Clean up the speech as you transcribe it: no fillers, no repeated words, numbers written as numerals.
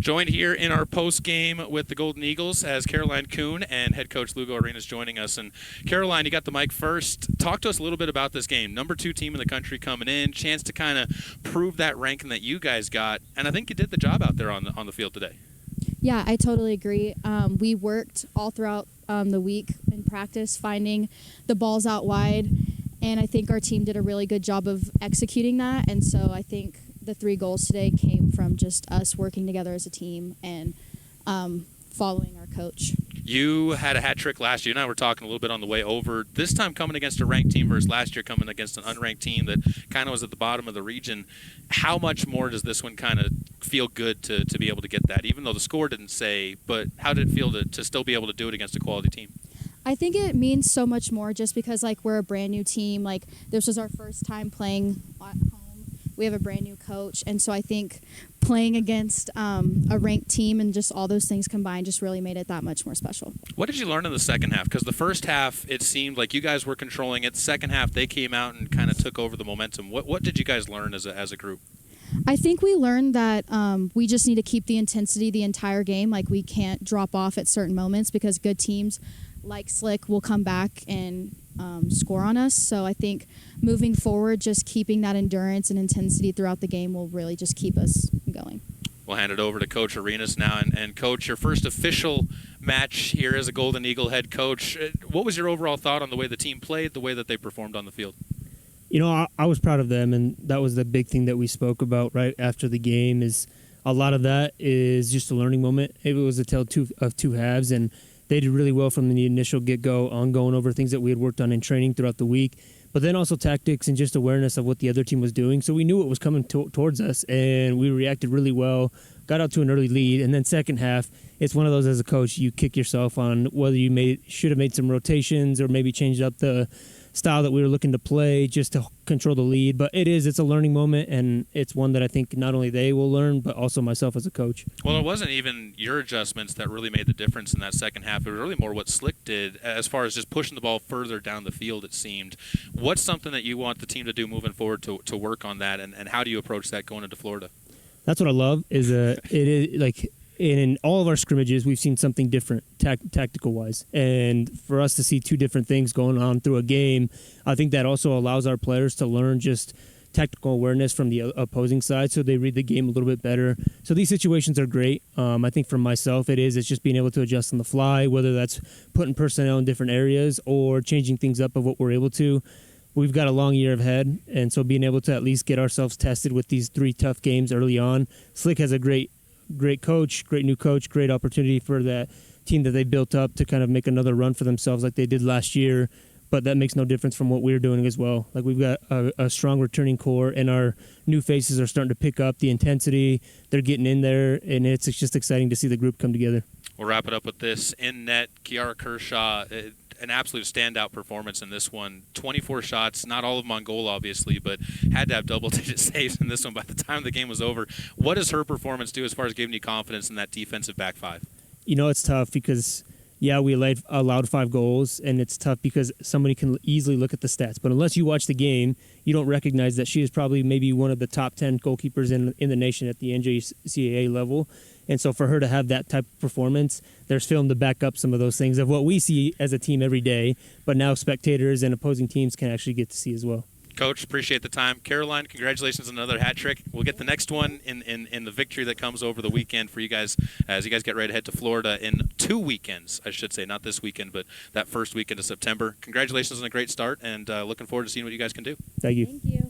Joined here in our post game with the Golden Eagles as Caroline Kuhn and Head Coach Lugo Arenas joining us. And Caroline, you got the mic first. Talk to us a little bit about this game. Number 2 team in the country coming in, chance to kind of prove that ranking that you guys got. And I think you did the job out there on the field today. Yeah, I totally agree. We worked all throughout the week in practice, finding the balls out wide. And I think our team did a really good job of executing that. And so I think the 3 goals today came from just us working together as a team and following our coach. You had a hat trick last year. You and I were talking a little bit on the way over. This time coming against a ranked team versus last year coming against an unranked team that kind of was at the bottom of the region. How much more does this one kind of feel good to be able to get that, even though the score didn't say, but how did it feel to still be able to do it against a quality team? I think it means so much more just because, we're a brand new team. This was our first time playing at home. We have a brand new coach. And so I think playing against a ranked team and just all those things combined just really made it that much more special. What did you learn in the second half? Because the first half, it seemed like you guys were controlling it. Second half, they came out and kind of took over the momentum. What did you guys learn as a group? I think we learned that we just need to keep the intensity the entire game. We can't drop off at certain moments because good teams like Slick will come back and score on us. So I think moving forward, just keeping that endurance and intensity throughout the game will really just keep us going. We'll hand it over to Coach Arenas now. And Coach, your first official match here as a Golden Eagle head coach. What was your overall thought on the way the team played, the way that they performed on the field? I was proud of them, and that was the big thing that we spoke about right after the game. Is a lot of that is just a learning moment. It was a tale of two halves, and they did really well from the initial get-go on going over things that we had worked on in training throughout the week, but then also tactics and just awareness of what the other team was doing. So we knew it was coming towards us, and we reacted really well, got out to an early lead, and then second half, it's one of those as a coach, you kick yourself on whether you should have made some rotations or maybe changed up the style that we were looking to play just to control the lead. But it's a learning moment, and it's one that I think not only they will learn, but also myself as a coach. Well, it wasn't even your adjustments that really made the difference in that second half. It was really more what Slick did as far as just pushing the ball further down the field, it seemed. What's something that you want the team to do moving forward to work on that, and how do you approach that going into Florida? That's what I love, it is like in all of our scrimmages, we've seen something different tactical-wise. And for us to see 2 different things going on through a game, I think that also allows our players to learn just tactical awareness from the opposing side, so they read the game a little bit better. So these situations are great. I think for myself, it's just being able to adjust on the fly, whether that's putting personnel in different areas or changing things up of what we're able to. We've got a long year ahead, and so being able to at least get ourselves tested with these 3 tough games early on. Slick has a great coach, great new coach, great opportunity for that team that they built up to kind of make another run for themselves like they did last year. But that makes no difference from what we're doing as well. We've got a strong returning core, and our new faces are starting to pick up the intensity. They're getting in there, and it's just exciting to see the group come together. We'll wrap it up with this. In net, Kiara Kershaw, an absolute standout performance in this one. 24 shots, not all of them on goal, obviously, but had to have double-digit saves in this one by the time the game was over. What does her performance do as far as giving you confidence in that defensive back 5? It's tough because, we allowed 5 goals, and it's tough because somebody can easily look at the stats. But unless you watch the game, you don't recognize that she is probably maybe one of the top 10 goalkeepers in the nation at the NJCAA level. And so for her to have that type of performance, there's film to back up some of those things of what we see as a team every day, but now spectators and opposing teams can actually get to see as well. Coach, appreciate the time. Caroline, congratulations on another hat trick. We'll get the next one in the victory that comes over the weekend for you guys as you guys get ready to head to Florida in 2 weekends, I should say, not this weekend, but that first weekend of September. Congratulations on a great start, and looking forward to seeing what you guys can do. Thank you. Thank you.